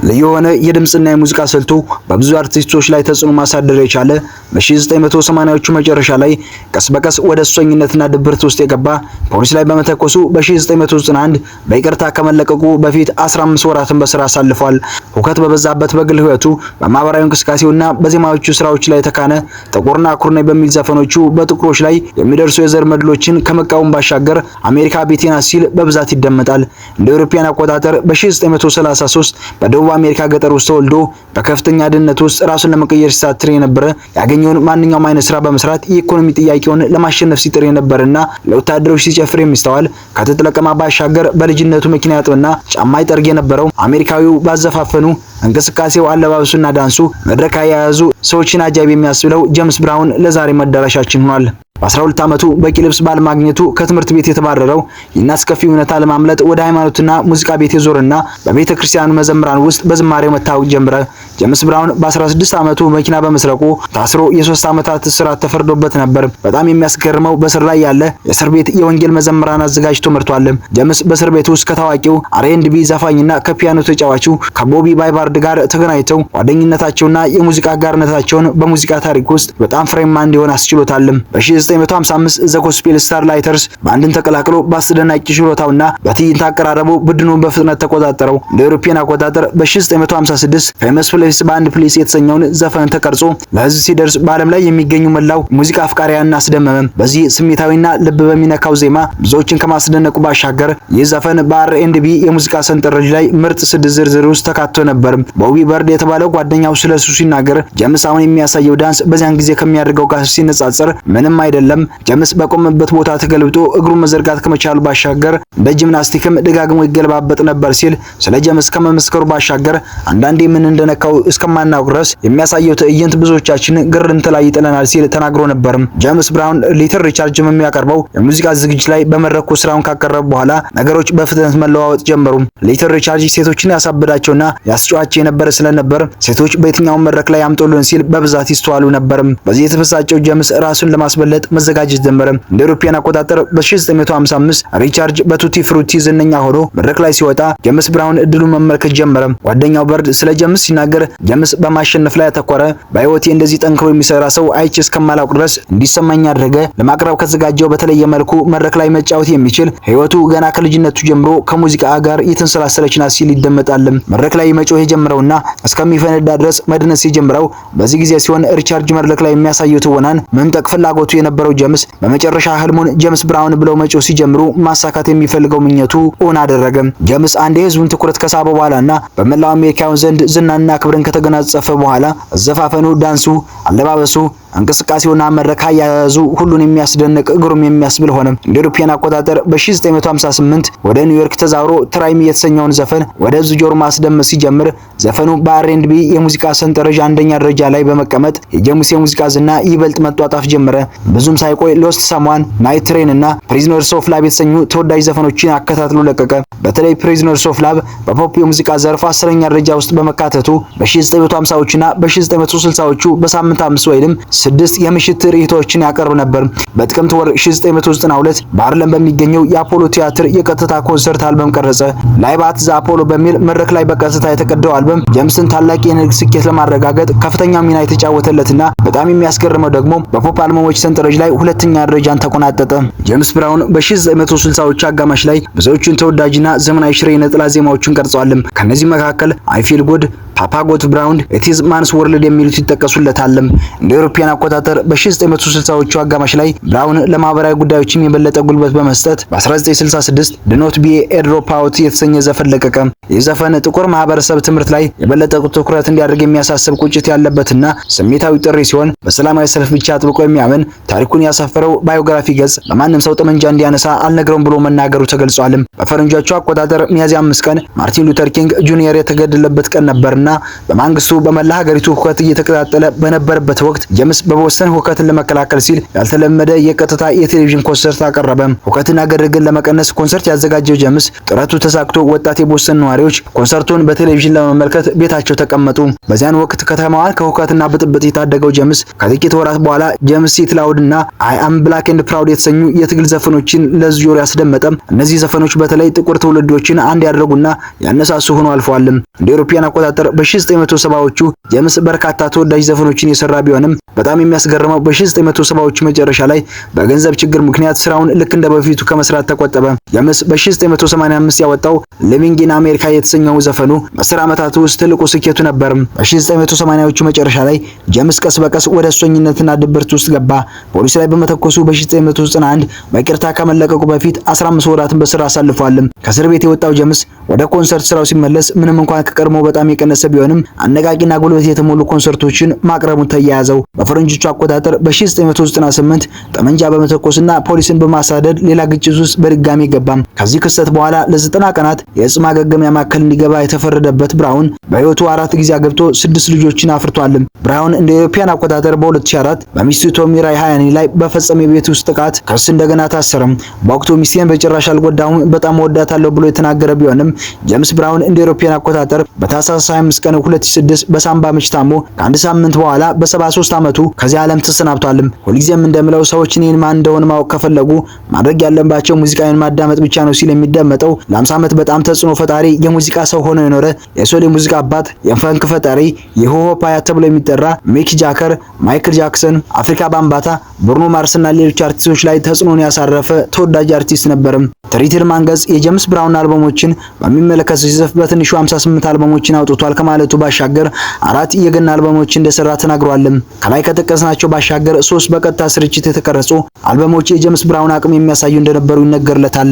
ልዩ የሆነ የድምጽና የሙዚቃ ስልቱ በብዙ አርቲስቶች ላይ ተጽዕኖ ማሳደር የቻለ በ1980ዎቹ መጨረሻ ላይ ቀስ በቀስ ወደ ሱሰኝነትና ድብርት ውስጥ የገባ ፖሊስ ላይ በመተኮሱ በ1991 በይቅርታ ከመለቀቁ በፊት 15 ወራትን በስራ አሳልፏል። ሁከት በበዛበት በግል ህይወቱ በማህበራዊ እንቅስቃሴውና በዜማዎቹ ስራዎች ላይ ተካነ ጥቁርና አኩርነኝ በሚል ዘፈኖቹ በጥቁሮች ላይ የሚደርሱ የዘር መድሎችን ከመቃወም ባሻገር አሜሪካ ቤቴና ሲል በብዛት ይደመጣል። እንደ አውሮፓውያን አቆጣጠር በ1933 በደቡብ አሜሪካ ገጠር ውስጥ ተወልዶ በከፍተኛ ድህነት ውስጥ ራሱን ለመቀየር ሲሳትር የነበረ ያገኘውን ማንኛውም አይነት ስራ በመስራት የኢኮኖሚ ጥያቄውን ለማሸነፍ ሲጥር የነበረና ለወታደሮች ሲጨፍር የሚስተዋል ከጥጥ ለቀማ ባሻገር በልጅነቱ መኪና ያጥብና ጫማ ይጠርግ የነበረው አሜሪካዊው ባዘፋፈኑ እንቅስቃሴው አለባበሱና ዳንሱ መድረክ ያያዙ ሰዎችን አጃቢ የሚያስብለው ጄምስ ብራውን ለዛሬ መዳረሻችን ሆኗል። በ12 ዓመቱ በቂ ልብስ ባለማግኘቱ ከትምህርት ቤት የተባረረው የናስከፊ እውነታ ለማምለጥ ወደ ሃይማኖትና ሙዚቃ ቤት የዞረና በቤተ ክርስቲያኑ መዘምራን ውስጥ በዝማሬው መታወቅ ጀመረ። ጄምስ ብራውን በ16 ዓመቱ መኪና በመስረቁ ታስሮ የ3 ዓመታት እስራት ተፈርዶበት ነበር። በጣም የሚያስገርመው በስር ላይ ያለ የእስር ቤት የወንጌል መዘምራን አዘጋጅቶ መርቷል። ጄምስ በእስር ቤት ውስጥ ከታዋቂው R&B ዘፋኝና ከፒያኖ ተጫዋቹ ከቦቢ ባይባርድ ጋር ተገናኝተው ጓደኝነታቸውና የሙዚቃ አጋርነታቸውን በሙዚቃ ታሪክ ውስጥ በጣም ፍሬማ እንዲሆን አስችሎታል። በ1955 ዘ ጎስፔል ስታርላይተርስ ባንድን ተቀላቅሎ በአስደናቂ ችሎታውና በትዕይንት አቀራረቡ ቡድኑን በፍጥነት ተቆጣጠረው። እንደ አውሮፓውያን አቆጣጠር በ1956 ፌመስ ፕሌስ ባንድ ፕሌስ የተሰኘውን ዘፈን ተቀርጾ ለህዝብ ሲደርስ በዓለም ላይ የሚገኙ መላው ሙዚቃ አፍቃሪያን አስደመመ። በዚህ ስሜታዊና ልብ በሚነካው ዜማ ብዙዎችን ከማስደነቁ ባሻገር ይህ ዘፈን በR&B የሙዚቃ ሰንጠረዥ ላይ ምርጥ 6 ዝርዝር ውስጥ ተካቶ ነበር። ቦቢ በርድ የተባለው ጓደኛው ስለሱ ሲናገር ጄምስ አሁን የሚያሳየው ዳንስ በዚያን ጊዜ ከሚያደርገው ጋር ሲነጻጸር ምንም አይደለም። ጄምስ በቆመበት ቦታ ተገልብጦ እግሩን መዘርጋት ከመቻሉ ባሻገር እንደ ጂምናስቲክም ደጋግሞ ይገለባበጥ ነበር ሲል ስለ ጄምስ ከመመስከሩ ባሻገር አንዳንዴ ምን እንደነካው እስከማናውቅ ድረስ የሚያሳየው ትዕይንት ብዙዎቻችን ግርምት ላይ ይጥለናል ሲል ተናግሮ ነበር። ጄምስ ብራውን ሊትል ሪቻርድ የሚያቀርበው የሙዚቃ ዝግጅት ላይ በመድረኩ ስራውን ካቀረበ በኋላ ነገሮች በፍጥነት መለዋወጥ ጀመሩ። ሊትል ሪቻርድ ሴቶችን ያሳብዳቸውና ያስጨዋቸው የነበረ ስለነበር ሴቶች በየትኛው መድረክ ላይ ያምጡልን ሲል በብዛት ይስተዋሉ ነበር። በዚህ የተበሳጨው ጄምስ ራሱን ለማስበለጥ መዘጋጀት ጀመረ። እንደ አውሮፓውያን አቆጣጠር በ1955 ሪቻርድ በቱቲ ፍሩቲ ዝነኛ ሆኖ መድረክ ላይ ሲወጣ ጄምስ ብራውን እድሉን መመልከት ጀመረ። ጓደኛው በርድ ስለ ጄምስ ሲናገር ጄምስ በማሸነፍ ላይ ያተኮረ፣ በህይወቴ እንደዚህ ጠንክሮ የሚሰራ ሰው አይቼ እስከማላውቅ ድረስ እንዲሰማኝ አደረገ። ለማቅረብ ከተዘጋጀው በተለየ መልኩ መድረክ ላይ መጫወት የሚችል ህይወቱ ገና ከልጅነቱ ጀምሮ ከሙዚቃ ጋር የተንሰላሰለች ናት ሲል ይደመጣል። መድረክ ላይ መጮህ የጀመረውና እስከሚፈነዳ ድረስ መድነስ የጀመረው በዚህ ጊዜ ሲሆን ሪቻርድ መድረክ ላይ የሚያሳየው ትወናን መምጠቅ ፍላጎቱ የነበረው ጄምስ በመጨረሻ ህልሙን ጄምስ ብራውን ብለው መጮህ ሲጀምሩ ማሳካት የሚፈልገው ምኞቱ እውን አደረገ። ጄምስ አንድ የህዝቡን ትኩረት ከሳበ በኋላና በመላው አሜሪካውያን ዘንድ ዝናና ክብርን ከተገናጸፈ በኋላ አዘፋፈኑ፣ ዳንሱ፣ አለባበሱ፣ እንቅስቃሴውና መድረክ አያያዙ ሁሉን የሚያስደንቅ እግሩም የሚያስብል ሆነ። እንደ አውሮፓውያን አቆጣጠር በ1958 ወደ ኒውዮርክ ተዛውሮ ትራይም የተሰኘውን ዘፈን ወደ ህዝብ ጆሮ ማስደመጥ ሲጀምር ዘፈኑ በR&B የሙዚቃ ሰንጠረዥ አንደኛ ደረጃ ላይ በመቀመጥ የጄምስ የሙዚቃ ዝና ይበልጥ መጧጣፍ ጀመረ። ብዙም ሳይቆይ ሎስት ሰሟን፣ ናይት ትሬን እና ፕሪዝነርስ ኦፍ ላቭ የተሰኙ ተወዳጅ ዘፈኖችን አከታትሎ ለቀቀ። በተለይ ፕሪዝነርስ ኦፍ ላቭ በፖፕ የሙዚቃ ዘርፍ 10ኛ ደረጃ ውስጥ በመካተቱ በ1950ዎቹና በ1960ዎቹ በሳምንት 5 ወይም 6 የምሽት ትርኢቶችን ያቀርብ ነበር። በጥቅምት ወር 1992 በሃርለም በሚገኘው የአፖሎ ቲያትር የቀጥታ ኮንሰርት አልበም ቀረጸ። ላይቭ አት ዘ አፖሎ በሚል መድረክ ላይ በቀጥታ የተቀዳው አልበም ጄምስን ታላቅ የንግድ ስኬት ለማረጋገጥ ከፍተኛ ሚና የተጫወተለትና በጣም የሚያስገርመው ደግሞ በፖፕ አልበሞች ሰንጠረዥ ላይ ሁለተኛ ደረጃን ተቆናጠጠ። ጄምስ ብራውን በ1960ዎቹ አጋማሽ ላይ ብዙዎቹን ተወዳጅና ዘመናዊ ሽሬ ነጠላ ዜማዎችን ቀርጿል። ከነዚህ መካከል አይ ፊል ጉድ፣ ፓፓ ጎት ብራውን፣ ኢትዝ ማንስ ወርልድ የሚሉት ይጠቀሱለታል። እንደ አውሮፓውያን አቆጣጠር በ1960ዎቹ አጋማሽ ላይ ብራውን ለማህበራዊ ጉዳዮችን የበለጠ ጉልበት በመስጠት በ1966 ድኖት ቢ ኤ ድሮፕ አውት የተሰኘ ዘፈን ለቀቀ። ይህ ዘፈን ጥቁር ማህበረሰብ ትምህርት ላይ የበለጠ ትኩረት እንዲያደርግ የሚያሳስብ ቁጭት ያለበትና ስሜታዊ ጥሪ ሲሆን በሰላማዊ ሰልፍ ብቻ አጥብቆ የሚያምን ታሪኩን ያሰፈረው ባዮግራፊ ገጽ በማንም ሰው ጠመንጃ እንዲያነሳ አልነግረውም ብሎ መናገሩ ተገልጿል። በፈረንጆቹ አቆጣጠር ሚያዝያ 5 ቀን ማርቲን ሉተር ኪንግ ጁኒየር የተገደለበት ቀን ነበርና በነበረውና በማንግስቱ በመላ ሀገሪቱ ሁከት እየተከታተለ በነበረበት ወቅት ጄምስ በቦስተን ሁከትን ለመከላከል ሲል ያልተለመደ የቀጥታ የቴሌቪዥን ኮንሰርት አቀረበ። ሁከትና ግርግርን ለመቀነስ ኮንሰርት ያዘጋጀው ጄምስ ጥረቱ ተሳክቶ ወጣት የቦስተን ነዋሪዎች ኮንሰርቱን በቴሌቪዥን ለመመልከት ቤታቸው ተቀመጡ። በዚያን ወቅት ከተማዋን ከሁከትና ብጥብጥ የታደገው ጄምስ ከጥቂት ወራት በኋላ ጄምስ ኢት ላውድ እና አይ አም ብላክ ኤንድ ፕራውድ የተሰኙ የትግል ዘፈኖችን ለሕዝብ ጆሮ ያስደመጠ። እነዚህ ዘፈኖች በተለይ ጥቁር ትውልዶችን አንድ ያደረጉና ያነሳሱ ሆነው አልፈዋል። እንደ አውሮፓውያን አቆጣጠር በ1970ዎቹ ጄምስ በርካታ ተወዳጅ ዘፈኖችን የሰራ ቢሆንም በጣም የሚያስገርመው በ1970ዎቹ መጨረሻ ላይ በገንዘብ ችግር ምክንያት ስራውን ልክ እንደ በፊቱ ከመስራት ተቆጠበ። ጄምስ በ1985 ያወጣው ሊቪንግ ኢን አሜሪካ የተሰኘው ዘፈኑ በ10 ዓመታት ውስጥ ትልቁ ስኬቱ ነበር። በ1980ዎቹ መጨረሻ ላይ ጄምስ ቀስ በቀስ ወደ ሱሰኝነትና ድብርት ውስጥ ገባ። ፖሊስ ላይ በመተኮሱ በ1991 በይቅርታ ከመለቀቁ በፊት 15 ወራትን በስራ አሳልፏል። ከእስር ቤት የወጣው ጄምስ ወደ ኮንሰርት ስራው ሲመለስ ምንም እንኳን ከቀድሞ በጣም የቀነሰ ቢሆንም አነቃቂና ጉልበት የተሞሉ ኮንሰርቶችን ማቅረቡን ተያያዘው። በፈረንጆቹ አቆጣጠር በ1998 ጠመንጃ በመተኮስና ፖሊስን በማሳደድ ሌላ ግጭት ውስጥ በድጋሚ ገባ። ከዚህ ክስተት በኋላ ለ90 ቀናት የእጽ ማገገሚያ ማዕከል እንዲገባ የተፈረደበት ብራውን በህይወቱ 4 ጊዜ አግብቶ 6 ልጆችን አፍርቷል። ብራውን እንደ አውሮፓውያን አቆጣጠር በ2004 በሚስቱ ቶሚ ራይ ሃያኒ ላይ በፈጸመ የቤት ውስጥ ጥቃት ክስ እንደገና ታሰረ። በወቅቱ ሚስቴን በጭራሽ አልጎዳሁም፣ በጣም ወዳታለሁ ብሎ የተናገረ ቢሆንም ጄምስ ብራውን እንደ አውሮፓውያን አቆጣጠር በታህሳስ 25 ቀን 2006 በሳምባ ምች ታሞ ከአንድ ሳምንት በኋላ በ73 ዓመቱ ከዚህ ዓለም ተሰናብቷል። ሁልጊዜም እንደምለው ሰዎች እኔን ማን እንደሆነ ማወቅ ከፈለጉ ማድረግ ያለባቸው ሙዚቃን ማዳመጥ ብቻ ነው ሲል የሚደመጠው ለ50 ዓመት በጣም ተጽዕኖ ፈጣሪ የሙዚቃ ሰው ሆኖ የኖረ የሶል የሙዚቃ አባት፣ የፈንክ ፈጣሪ፣ የሆሆፕ አያት ተብሎ የሚጠራ ሚክ ጃከር፣ ማይክል ጃክሰን፣ አፍሪካ ባምባታ፣ ብሩኖ ማርስና ሌሎች አርቲስቶች ላይ ተጽዕኖን ያሳረፈ ተወዳጅ አርቲስት ነበር። ትሪትር ማንገዝ የጄምስ ብራውን አልበሞችን በሚመለከት ሲጽፍ በትንሹ 58 አልበሞችን አውጥቷል ከማለቱ ባሻገር 4 የገና አልበሞችን እንደሰራ ተናግሯል። ከላይ ከጠቀስናቸው ባሻገር 3 በቀጥታ ስርጭት የተቀረጹ አልበሞች የጄምስ ብራውን አቅም የሚያሳዩ እንደነበሩ ይነገርለታል።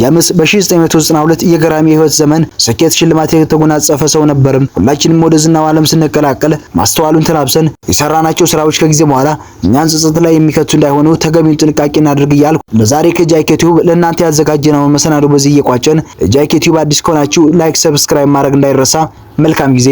ጄምስ በ1992 የግራሚ የህይወት ዘመን ስኬት ሽልማት የተጎናጸፈ ሰው ነበር። ሁላችንም ወደ ዝናው ዓለም ስንቀላቀል ማስተዋሉን ተላብሰን የሰራናቸው ስራዎች ከጊዜ በኋላ እኛን ጸጸት ላይ የሚከቱ እንዳይሆኑ ተገቢውን ጥንቃቄ እናድርግ እያልኩ ለዛሬ ከጃኬ ቲዩብ ለእናንተ ያዘጋጀነውን መሰናዶ በዚህ እየቋጨን ለጃኬ ቲዩብ አዲስ ከሆናችሁ ላይክ፣ ሰብስክራይብ ማድረግ እንዳይረሳ። መልካም ጊዜ